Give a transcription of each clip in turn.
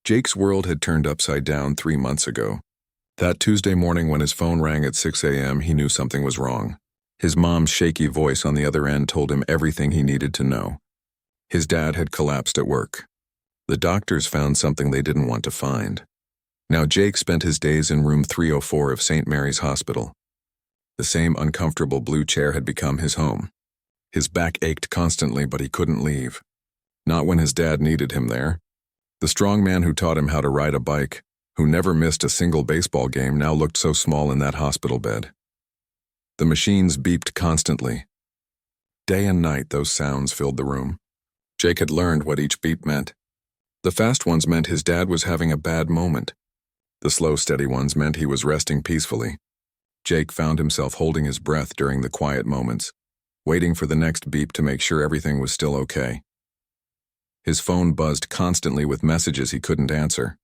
Jake's world had turned upside down 3 months ago. That Tuesday morning when his phone rang at 6 a.m., he knew something was wrong. His mom's shaky voice on the other end told him everything he needed to know. His dad had collapsed at work. The doctors found something they didn't want to find. Now Jake spent his days in room 304 of St. Mary's Hospital. The same uncomfortable blue chair had become his home. His back ached constantly, but he couldn't leave. Not when his dad needed him there. The strong man who taught him how to ride a bike, who never missed a single baseball game, now looked so small in that hospital bed. The machines beeped constantly. Day and night, those sounds filled the room. Jake had learned what each beep meant. The fast ones meant his dad was having a bad moment. The slow, steady ones meant he was resting peacefully. Jake found himself holding his breath during the quiet moments, waiting for the next beep to make sure everything was still okay. His phone buzzed constantly with messages he couldn't answer.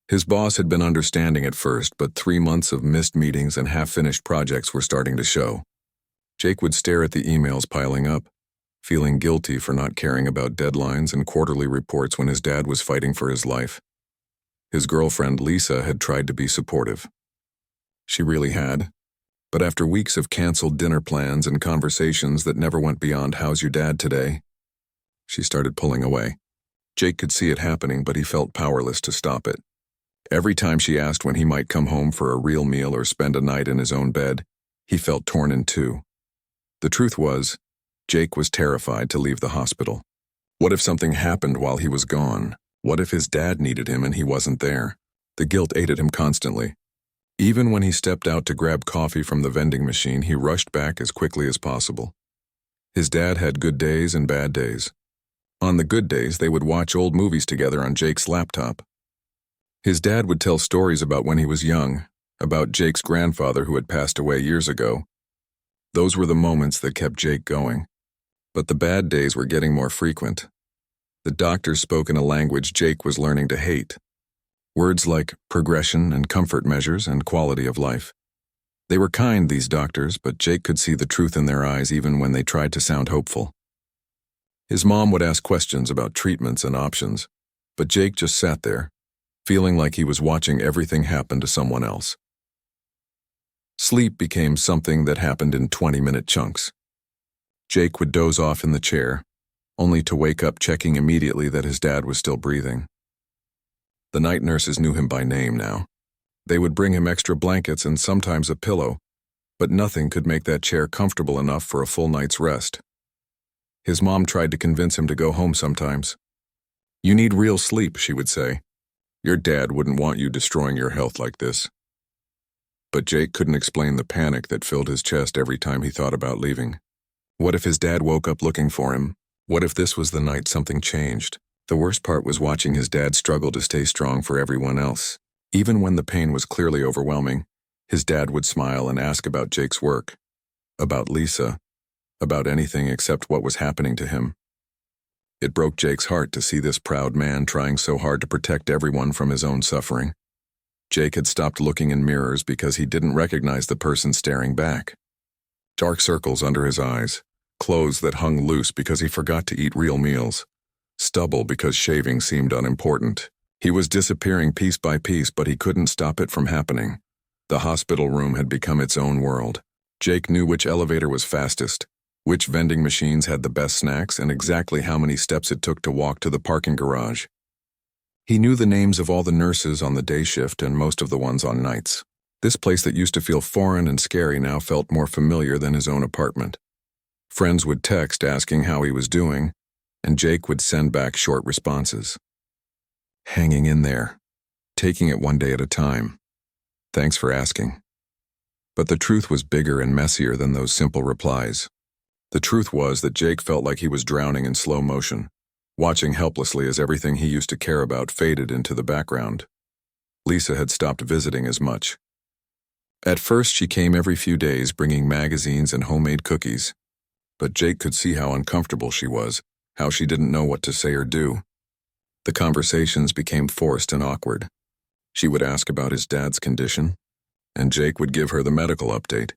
His boss had been understanding at first, but 3 months of missed meetings and half-finished projects were starting to show. Jake would stare at the emails piling up, feeling guilty for not caring about deadlines and quarterly reports when his dad was fighting for his life. His girlfriend, Lisa, had tried to be supportive. She really had. But after weeks of canceled dinner plans and conversations that never went beyond "How's your dad today?" she started pulling away. Jake could see it happening, but he felt powerless to stop it. Every time she asked when he might come home for a real meal or spend a night in his own bed, he felt torn in two. The truth was, Jake was terrified to leave the hospital. What if something happened while he was gone? What if his dad needed him and he wasn't there? The guilt ate at him constantly. Even when he stepped out to grab coffee from the vending machine, he rushed back as quickly as possible. His dad had good days and bad days. On the good days, they would watch old movies together on Jake's laptop. His dad would tell stories about when he was young, about Jake's grandfather who had passed away years ago. Those were the moments that kept Jake going. But the bad days were getting more frequent. The doctors spoke in a language Jake was learning to hate. Words like progression and comfort measures and quality of life. They were kind, these doctors, but Jake could see the truth in their eyes even when they tried to sound hopeful. His mom would ask questions about treatments and options, but Jake just sat there, feeling like he was watching everything happen to someone else. Sleep became something that happened in 20-minute chunks. Jake would doze off in the chair, only to wake up checking immediately that his dad was still breathing. The night nurses knew him by name now. They would bring him extra blankets and sometimes a pillow, but nothing could make that chair comfortable enough for a full night's rest. His mom tried to convince him to go home sometimes. "You need real sleep," she would say. "Your dad wouldn't want you destroying your health like this." But Jake couldn't explain the panic that filled his chest every time he thought about leaving. What if his dad woke up looking for him? What if this was the night something changed? The worst part was watching his dad struggle to stay strong for everyone else. Even when the pain was clearly overwhelming, his dad would smile and ask about Jake's work, about Lisa, about anything except what was happening to him. It broke Jake's heart to see this proud man trying so hard to protect everyone from his own suffering. Jake had stopped looking in mirrors because he didn't recognize the person staring back. Dark circles under his eyes, clothes that hung loose because he forgot to eat real meals, stubble because shaving seemed unimportant. He was disappearing piece by piece, but he couldn't stop it from happening. The hospital room had become its own world. Jake knew which elevator was fastest, which vending machines had the best snacks, and exactly how many steps it took to walk to the parking garage. He knew the names of all the nurses on the day shift and most of the ones on nights. This place that used to feel foreign and scary now felt more familiar than his own apartment. Friends would text asking how he was doing, and Jake would send back short responses. Hanging in there, taking it one day at a time. Thanks for asking. But the truth was bigger and messier than those simple replies. The truth was that Jake felt like he was drowning in slow motion, watching helplessly as everything he used to care about faded into the background. Lisa had stopped visiting as much. At first, she came every few days bringing magazines and homemade cookies. But Jake could see how uncomfortable she was, how she didn't know what to say or do. The conversations became forced and awkward. She would ask about his dad's condition, and Jake would give her the medical update.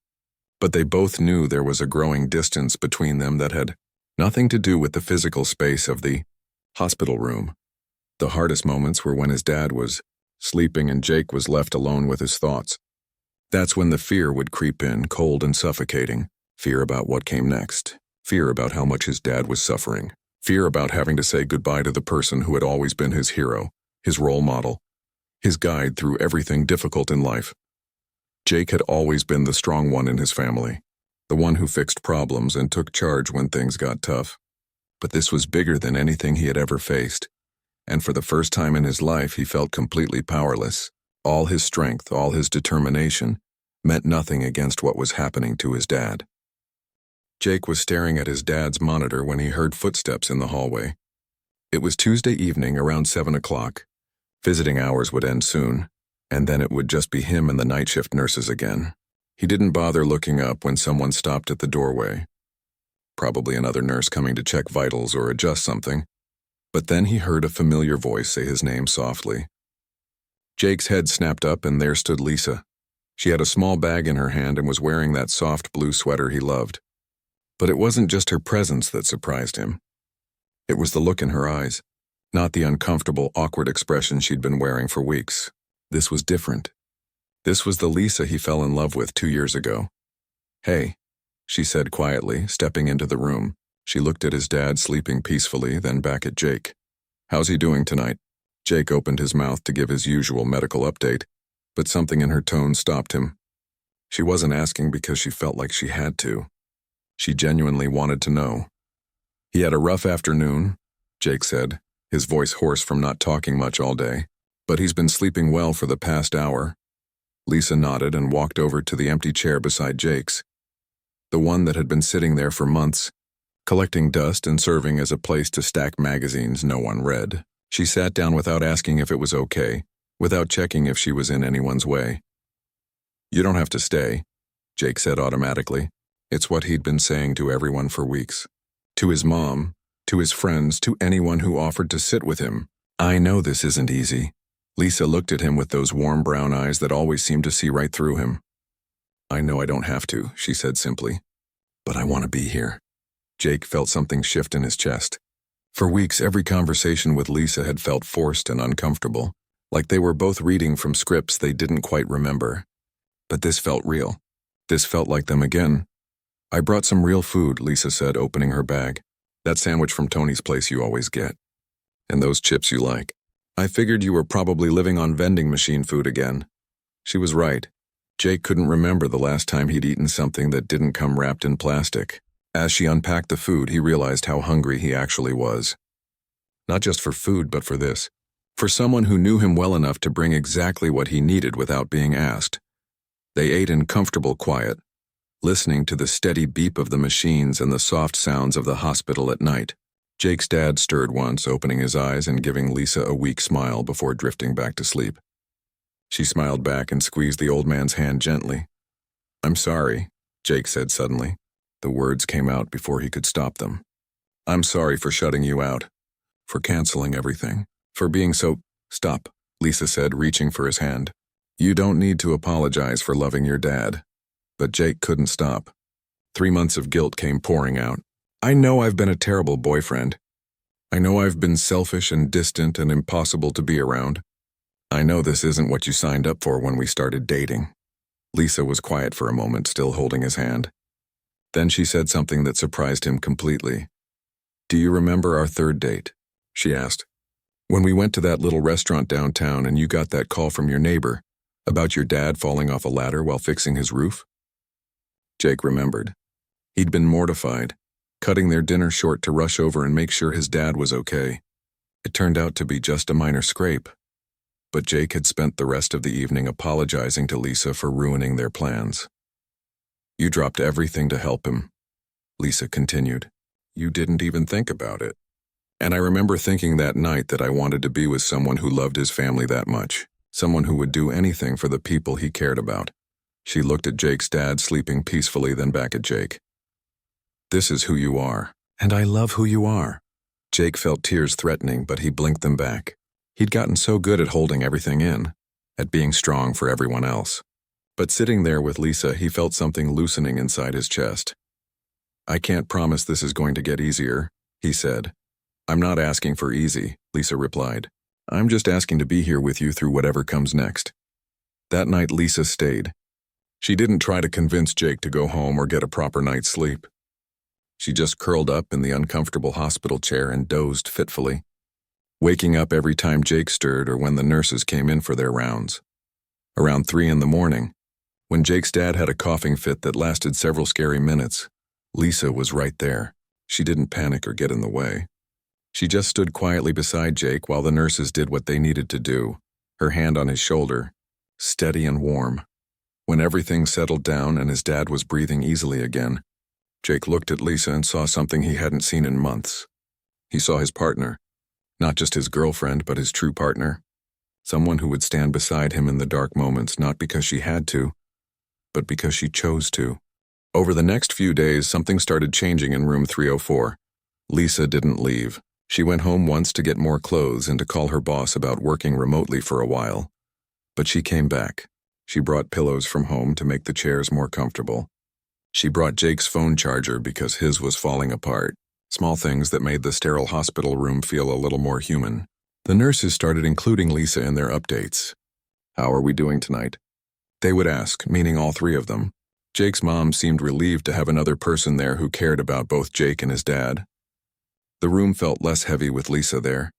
But they both knew there was a growing distance between them that had nothing to do with the physical space of the hospital room. The hardest moments were when his dad was sleeping and Jake was left alone with his thoughts. That's when the fear would creep in, cold and suffocating. Fear about what came next. Fear about how much his dad was suffering. Fear about having to say goodbye to the person who had always been his hero, his role model, his guide through everything difficult in life. Jake had always been the strong one in his family, the one who fixed problems and took charge when things got tough. But this was bigger than anything he had ever faced, and for the first time in his life he felt completely powerless. All his strength, all his determination, meant nothing against what was happening to his dad. Jake was staring at his dad's monitor when he heard footsteps in the hallway. It was Tuesday evening around 7 o'clock. Visiting hours would end soon, and then it would just be him and the night shift nurses again. He didn't bother looking up when someone stopped at the doorway. Probably another nurse coming to check vitals or adjust something. But then he heard a familiar voice say his name softly. Jake's head snapped up and there stood Lisa. She had a small bag in her hand and was wearing that soft blue sweater he loved. But it wasn't just her presence that surprised him. It was the look in her eyes, not the uncomfortable, awkward expression she'd been wearing for weeks. This was different. This was the Lisa he fell in love with 2 years ago. "Hey," she said quietly, stepping into the room. She looked at his dad sleeping peacefully, then back at Jake. "How's he doing tonight?" Jake opened his mouth to give his usual medical update, but something in her tone stopped him. She wasn't asking because she felt like she had to. She genuinely wanted to know. "He had a rough afternoon," Jake said, his voice hoarse from not talking much all day, "but he's been sleeping well for the past hour." Lisa nodded and walked over to the empty chair beside Jake's, the one that had been sitting there for months, collecting dust and serving as a place to stack magazines no one read. She sat down without asking if it was okay, without checking if she was in anyone's way. "You don't have to stay," Jake said automatically. It's what he'd been saying to everyone for weeks. To his mom, to his friends, to anyone who offered to sit with him. "I know this isn't easy." Lisa looked at him with those warm brown eyes that always seemed to see right through him. "I know I don't have to," she said simply. "But I want to be here." Jake felt something shift in his chest. For weeks, every conversation with Lisa had felt forced and uncomfortable, like they were both reading from scripts they didn't quite remember. But this felt real. This felt like them again. "I brought some real food," Lisa said, opening her bag. "That sandwich from Tony's place you always get. And those chips you like. I figured you were probably living on vending machine food again." She was right. Jake couldn't remember the last time he'd eaten something that didn't come wrapped in plastic. As she unpacked the food, he realized how hungry he actually was. Not just for food, but for this. For someone who knew him well enough to bring exactly what he needed without being asked. They ate in comfortable quiet, listening to the steady beep of the machines and the soft sounds of the hospital at night. Jake's dad stirred once, opening his eyes and giving Lisa a weak smile before drifting back to sleep. She smiled back and squeezed the old man's hand gently. "I'm sorry," Jake said suddenly. The words came out before he could stop them. "I'm sorry for shutting you out, for canceling everything, for being so—" "Stop," Lisa said, reaching for his hand. "You don't need to apologize for loving your dad." But Jake couldn't stop. 3 months of guilt came pouring out. "I know I've been a terrible boyfriend. I know I've been selfish and distant and impossible to be around. I know this isn't what you signed up for when we started dating." Lisa was quiet for a moment, still holding his hand. Then she said something that surprised him completely. "Do you remember our third date?" she asked. "When we went to that little restaurant downtown and you got that call from your neighbor about your dad falling off a ladder while fixing his roof?" Jake remembered. He'd been mortified, cutting their dinner short to rush over and make sure his dad was okay. It turned out to be just a minor scrape. But Jake had spent the rest of the evening apologizing to Lisa for ruining their plans. "You dropped everything to help him," Lisa continued. "You didn't even think about it. And I remember thinking that night that I wanted to be with someone who loved his family that much, someone who would do anything for the people he cared about." She looked at Jake's dad sleeping peacefully, then back at Jake. "This is who you are, and I love who you are." Jake felt tears threatening, but he blinked them back. He'd gotten so good at holding everything in, at being strong for everyone else. But sitting there with Lisa, he felt something loosening inside his chest. "I can't promise this is going to get easier," he said. "I'm not asking for easy," Lisa replied. I'm just asking to be here with you through whatever comes next." That night, Lisa stayed. She didn't try to convince Jake to go home or get a proper night's sleep. She just curled up in the uncomfortable hospital chair and dozed fitfully, waking up every time Jake stirred or when the nurses came in for their rounds. Around 3 in the morning, when Jake's dad had a coughing fit that lasted several scary minutes, Lisa was right there. She didn't panic or get in the way. She just stood quietly beside Jake while the nurses did what they needed to do, her hand on his shoulder, steady and warm. When everything settled down and his dad was breathing easily again, Jake looked at Lisa and saw something he hadn't seen in months. He saw his partner, not just his girlfriend, but his true partner. Someone who would stand beside him in the dark moments, not because she had to, but because she chose to. Over the next few days, something started changing in room 304. Lisa didn't leave. She went home once to get more clothes and to call her boss about working remotely for a while. But she came back. She brought pillows from home to make the chairs more comfortable. She brought Jake's phone charger because his was falling apart. Small things that made the sterile hospital room feel a little more human. The nurses started including Lisa in their updates. "How are we doing tonight?" they would ask, meaning all 3 of them. Jake's mom seemed relieved to have another person there who cared about both Jake and his dad. The room felt less heavy with Lisa there,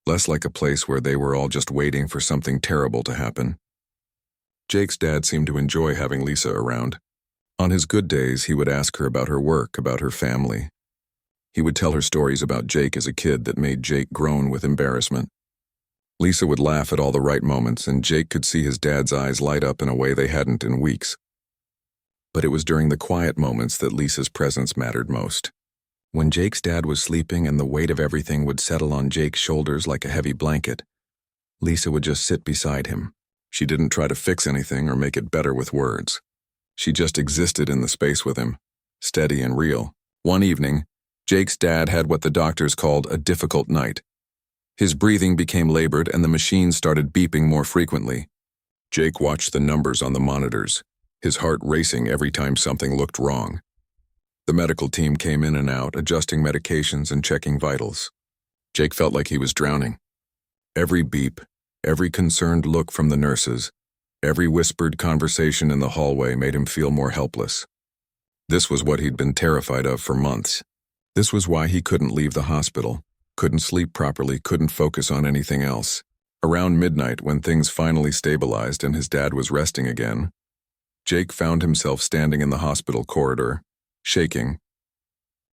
less like a place where they were all just waiting for something terrible to happen. Jake's dad seemed to enjoy having Lisa around. On his good days, he would ask her about her work, about her family. He would tell her stories about Jake as a kid that made Jake groan with embarrassment. Lisa would laugh at all the right moments, and Jake could see his dad's eyes light up in a way they hadn't in weeks. But it was during the quiet moments that Lisa's presence mattered most. When Jake's dad was sleeping and the weight of everything would settle on Jake's shoulders like a heavy blanket, Lisa would just sit beside him. She didn't try to fix anything or make it better with words. She just existed in the space with him, steady and real. One evening, Jake's dad had what the doctors called a difficult night. His breathing became labored and the machines started beeping more frequently. Jake watched the numbers on the monitors, his heart racing every time something looked wrong. The medical team came in and out, adjusting medications and checking vitals. Jake felt like he was drowning. Every beep, every concerned look from the nurses, every whispered conversation in the hallway made him feel more helpless. This was what he'd been terrified of for months. This was why he couldn't leave the hospital, couldn't sleep properly, couldn't focus on anything else. Around midnight, when things finally stabilized and his dad was resting again, Jake found himself standing in the hospital corridor, shaking.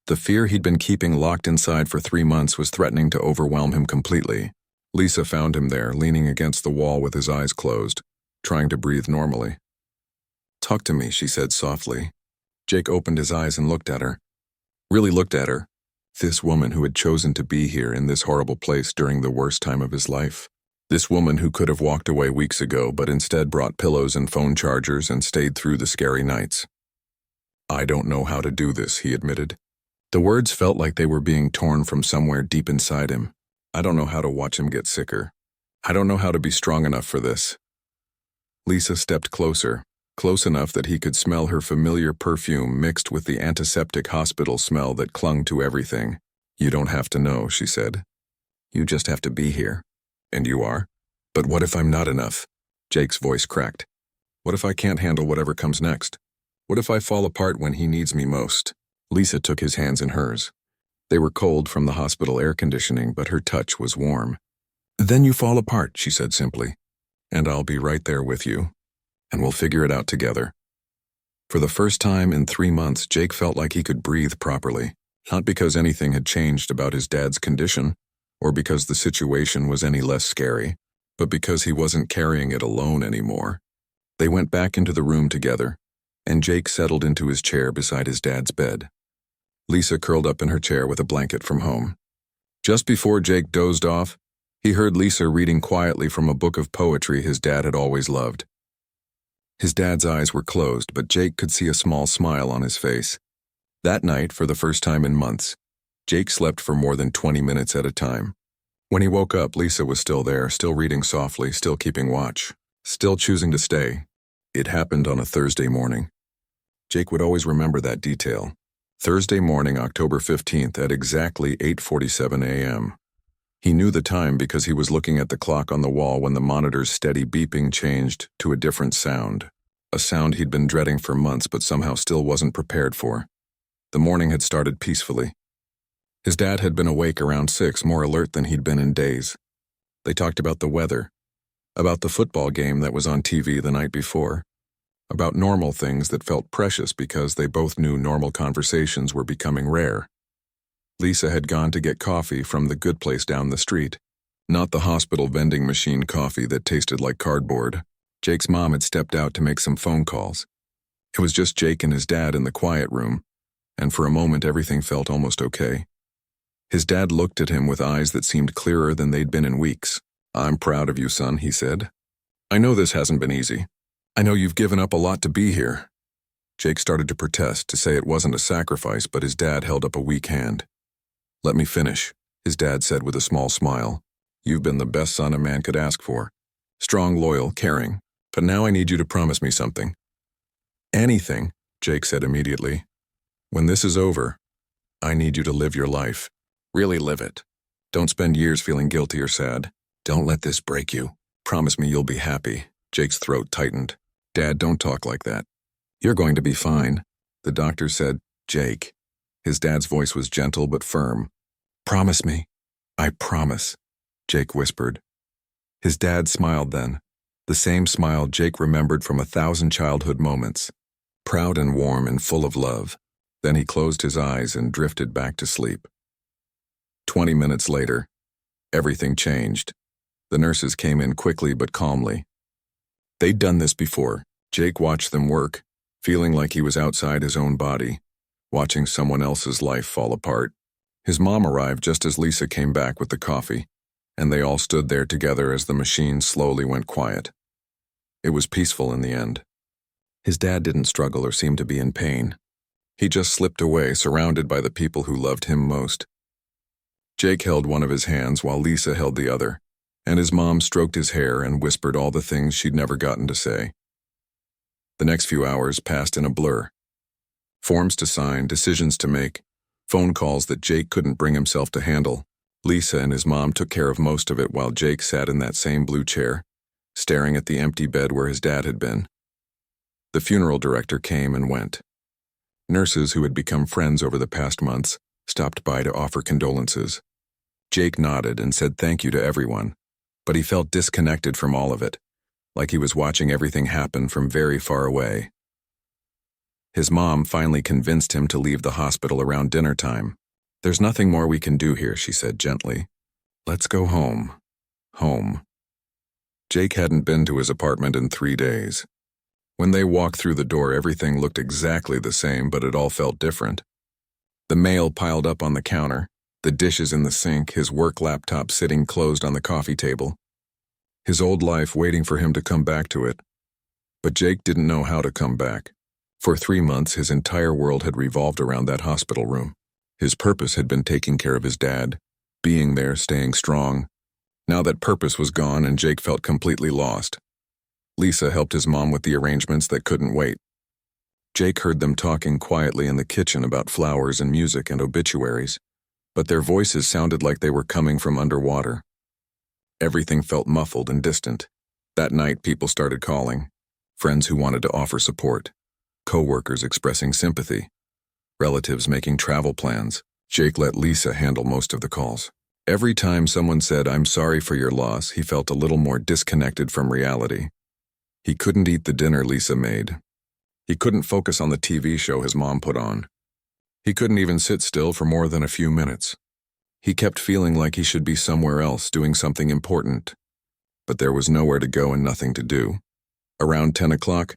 The fear he'd been keeping locked inside for 3 months was threatening to overwhelm him completely. Lisa found him there, leaning against the wall with his eyes closed, trying to breathe normally. "Talk to me," she said softly. Jake opened his eyes and looked at her. Really looked at her. This woman who had chosen to be here in this horrible place during the worst time of his life. This woman who could have walked away weeks ago but instead brought pillows and phone chargers and stayed through the scary nights. "I don't know how to do this," he admitted. The words felt like they were being torn from somewhere deep inside him. "I don't know how to watch him get sicker. I don't know how to be strong enough for this." Lisa stepped closer, close enough that he could smell her familiar perfume mixed with the antiseptic hospital smell that clung to everything. "You don't have to know," she said. "You just have to be here." "And you are?" "But what if I'm not enough?" Jake's voice cracked. "What if I can't handle whatever comes next? What if I fall apart when he needs me most?" Lisa took his hands in hers. They were cold from the hospital air conditioning, but her touch was warm. "Then you fall apart," she said simply. "And I'll be right there with you. And we'll figure it out together." For the first time in 3 months, Jake felt like he could breathe properly, not because anything had changed about his dad's condition, or because the situation was any less scary, but because he wasn't carrying it alone anymore. They went back into the room together, and Jake settled into his chair beside his dad's bed. Lisa curled up in her chair with a blanket from home. Just before Jake dozed off, he heard Lisa reading quietly from a book of poetry his dad had always loved. His dad's eyes were closed, but Jake could see a small smile on his face. That night, for the first time in months, Jake slept for more than 20 minutes at a time. When he woke up, Lisa was still there, still reading softly, still keeping watch, still choosing to stay. It happened on a Thursday morning. Jake would always remember that detail. Thursday morning, October 15th, at exactly 8:47 a.m. He knew the time because he was looking at the clock on the wall when the monitor's steady beeping changed to a different sound. A sound he'd been dreading for months but somehow still wasn't prepared for. The morning had started peacefully. His dad had been awake around 6, more alert than he'd been in days. They talked about the weather, about the football game that was on TV the night before, about normal things that felt precious because they both knew normal conversations were becoming rare. Lisa had gone to get coffee from the good place down the street, not the hospital vending machine coffee that tasted like cardboard. Jake's mom had stepped out to make some phone calls. It was just Jake and his dad in the quiet room, and for a moment everything felt almost okay. His dad looked at him with eyes that seemed clearer than they'd been in weeks. "I'm proud of you, son," he said. "I know this hasn't been easy. I know you've given up a lot to be here." Jake started to protest, to say it wasn't a sacrifice, but his dad held up a weak hand. "Let me finish," his dad said with a small smile. "You've been the best son a man could ask for. Strong, loyal, caring. But now I need you to promise me something." "Anything," Jake said immediately. "When this is over, I need you to live your life. Really live it. Don't spend years feeling guilty or sad. Don't let this break you. Promise me you'll be happy." Jake's throat tightened. "Dad, don't talk like that. You're going to be fine," the doctor said. "Jake." His dad's voice was gentle but firm. "Promise me." "I promise," Jake whispered. His dad smiled then, the same smile Jake remembered from 1,000 childhood moments, proud and warm and full of love. Then he closed his eyes and drifted back to sleep. 20 minutes later, everything changed. The nurses came in quickly but calmly. They'd done this before. Jake watched them work, feeling like he was outside his own body, watching someone else's life fall apart. His mom arrived just as Lisa came back with the coffee, and they all stood there together as the machine slowly went quiet. It was peaceful in the end. His dad didn't struggle or seem to be in pain. He just slipped away, surrounded by the people who loved him most. Jake held one of his hands while Lisa held the other, and his mom stroked his hair and whispered all the things she'd never gotten to say. The next few hours passed in a blur. Forms to sign, decisions to make, phone calls that Jake couldn't bring himself to handle. Lisa and his mom took care of most of it while Jake sat in that same blue chair, staring at the empty bed where his dad had been. The funeral director came and went. Nurses who had become friends over the past months stopped by to offer condolences. Jake nodded and said thank you to everyone, but he felt disconnected from all of it, like he was watching everything happen from very far away. His mom finally convinced him to leave the hospital around dinner time. "There's nothing more we can do here," she said gently. "Let's go home." Home. Jake hadn't been to his apartment in 3 days. When they walked through the door, everything looked exactly the same, but it all felt different. The mail piled up on the counter, the dishes in the sink, his work laptop sitting closed on the coffee table. His old life waiting for him to come back to it. But Jake didn't know how to come back. For 3 months, his entire world had revolved around that hospital room. His purpose had been taking care of his dad, being there, staying strong. Now that purpose was gone and Jake felt completely lost. Lisa helped his mom with the arrangements that couldn't wait. Jake heard them talking quietly in the kitchen about flowers and music and obituaries, but their voices sounded like they were coming from underwater. Everything felt muffled and distant. That night, people started calling. Friends who wanted to offer support. Co-workers expressing sympathy. Relatives making travel plans. Jake let Lisa handle most of the calls. Every time someone said, "I'm sorry for your loss," he felt a little more disconnected from reality. He couldn't eat the dinner Lisa made. He couldn't focus on the TV show his mom put on. He couldn't even sit still for more than a few minutes. He kept feeling like he should be somewhere else doing something important. But there was nowhere to go and nothing to do. Around 10 o'clock,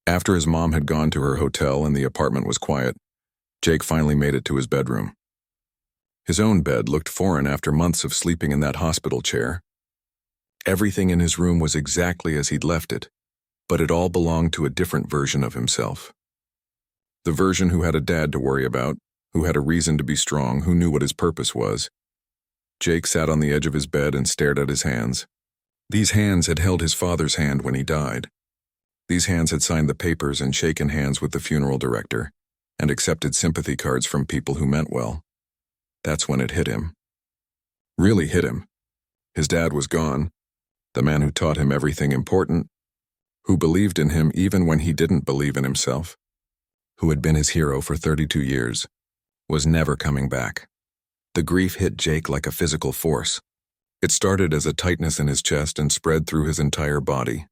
after his mom had gone to her hotel and the apartment was quiet, Jake finally made it to his bedroom. His own bed looked foreign after months of sleeping in that hospital chair. Everything in his room was exactly as he'd left it, but it all belonged to a different version of himself. The version who had a dad to worry about, who had a reason to be strong, who knew what his purpose was. Jake sat on the edge of his bed and stared at his hands. These hands had held his father's hand when he died. These hands had signed the papers and shaken hands with the funeral director, and accepted sympathy cards from people who meant well. That's when it hit him. really hit him. His dad was gone, the man who taught him everything important, who believed in him even when he didn't believe in himself, who had been his hero for 32 years, was never coming back. The grief hit Jake like a physical force. It started as a tightness in his chest and spread through his entire body.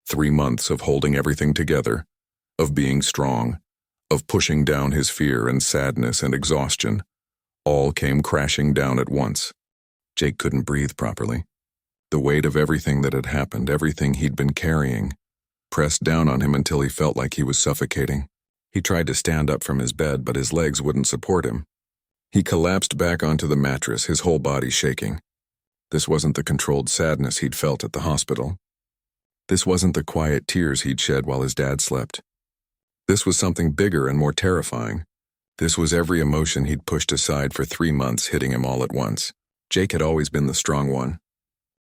3 months of holding everything together, of being strong, of pushing down his fear and sadness and exhaustion, all came crashing down at once. Jake couldn't breathe properly. The weight of everything that had happened, everything he'd been carrying, pressed down on him until he felt like he was suffocating. He tried to stand up from his bed, but his legs wouldn't support him. He collapsed back onto the mattress, his whole body shaking. This wasn't the controlled sadness he'd felt at the hospital. This wasn't the quiet tears he'd shed while his dad slept. This was something bigger and more terrifying. This was every emotion he'd pushed aside for 3 months hitting him all at once. Jake had always been the strong one,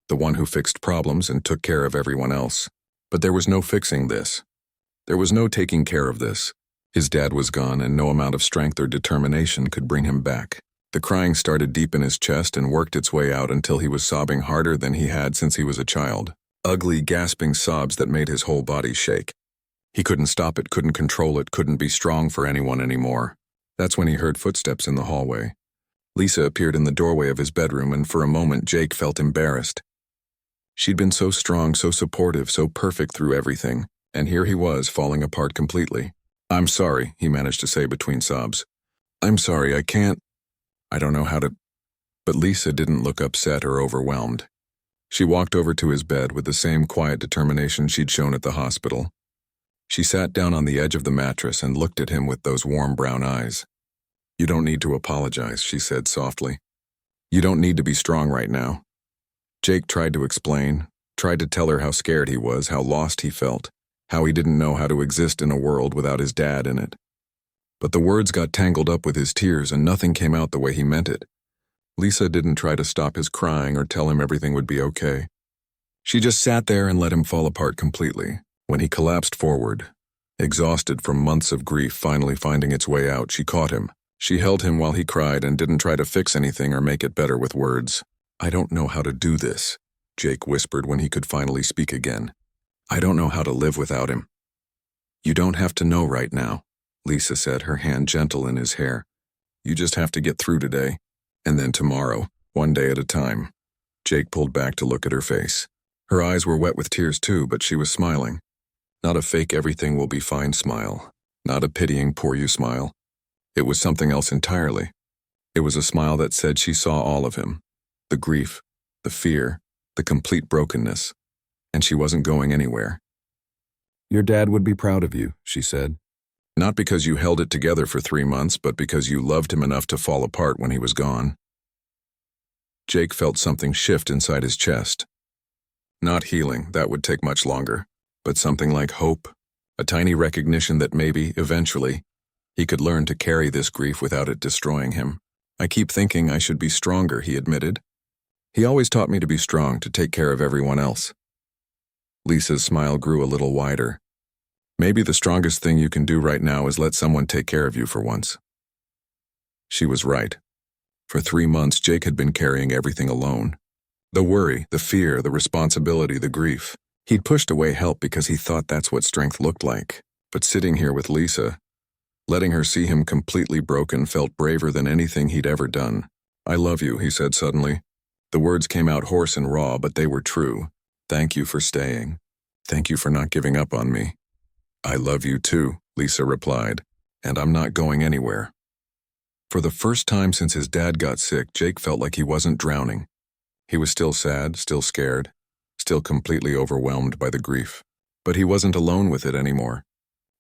the one who fixed problems and took care of everyone else. But there was no fixing this. There was no taking care of this. His dad was gone, and no amount of strength or determination could bring him back. The crying started deep in his chest and worked its way out until he was sobbing harder than he had since he was a child. Ugly, gasping sobs that made his whole body shake. He couldn't stop it, couldn't control it, couldn't be strong for anyone anymore. That's when he heard footsteps in the hallway. Lisa appeared in the doorway of his bedroom, and for a moment Jake felt embarrassed. She'd been so strong, so supportive, so perfect through everything, and here he was falling apart completely. "I'm sorry," he managed to say between sobs. "I'm sorry, I can't. I don't know how to—" But Lisa didn't look upset or overwhelmed. She walked over to his bed with the same quiet determination she'd shown at the hospital. She sat down on the edge of the mattress and looked at him with those warm brown eyes. "You don't need to apologize," she said softly. "You don't need to be strong right now." Jake tried to explain, tried to tell her how scared he was, how lost he felt, how he didn't know how to exist in a world without his dad in it. But the words got tangled up with his tears and nothing came out the way he meant it. Lisa didn't try to stop his crying or tell him everything would be okay. She just sat there and let him fall apart completely. When he collapsed forward, exhausted from months of grief finally finding its way out, she caught him. She held him while he cried and didn't try to fix anything or make it better with words. "I don't know how to do this," Jake whispered when he could finally speak again. "I don't know how to live without him." "You don't have to know right now," Lisa said, her hand gentle in his hair. "You just have to get through today, and then tomorrow, one day at a time." Jake pulled back to look at her face. Her eyes were wet with tears too, but she was smiling. Not a fake everything will be fine smile. Not a pitying poor you smile. It was something else entirely. It was a smile that said she saw all of him. The grief, the fear, the complete brokenness. And she wasn't going anywhere. "Your dad would be proud of you," she said. "Not because you held it together for 3 months, but because you loved him enough to fall apart when he was gone." Jake felt something shift inside his chest. Not healing, that would take much longer, but something like hope, a tiny recognition that maybe, eventually, he could learn to carry this grief without it destroying him. "I keep thinking I should be stronger," he admitted. "He always taught me to be strong, to take care of everyone else." Lisa's smile grew a little wider. "Maybe the strongest thing you can do right now is let someone take care of you for once." She was right. For 3 months, Jake had been carrying everything alone. The worry, the fear, the responsibility, the grief. He'd pushed away help because he thought that's what strength looked like. But sitting here with Lisa, letting her see him completely broken, felt braver than anything he'd ever done. "I love you," he said suddenly. The words came out hoarse and raw, but they were true. "Thank you for staying. Thank you for not giving up on me." "I love you too," Lisa replied, "and I'm not going anywhere." For the first time since his dad got sick, Jake felt like he wasn't drowning. He was still sad, still scared, still completely overwhelmed by the grief. But he wasn't alone with it anymore.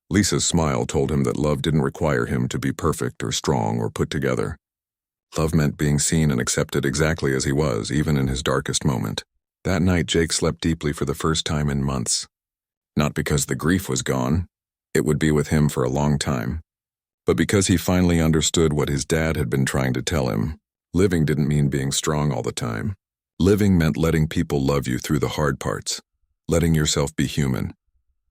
Lisa's smile told him that love didn't require him to be perfect or strong or put together. Love meant being seen and accepted exactly as he was, even in his darkest moment. That night, Jake slept deeply for the first time in months. Not because the grief was gone, it would be with him for a long time, but because he finally understood what his dad had been trying to tell him. Living didn't mean being strong all the time. Living meant letting people love you through the hard parts, letting yourself be human,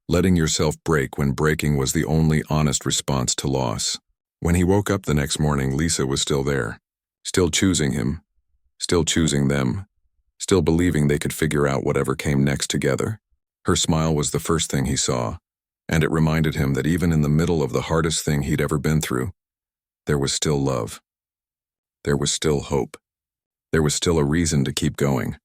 letting yourself break when breaking was the only honest response to loss. When he woke up the next morning, Lisa was still there, still choosing him, still choosing them, still believing they could figure out whatever came next together. Her smile was the first thing he saw, and it reminded him that even in the middle of the hardest thing he'd ever been through, there was still love. There was still hope. There was still a reason to keep going.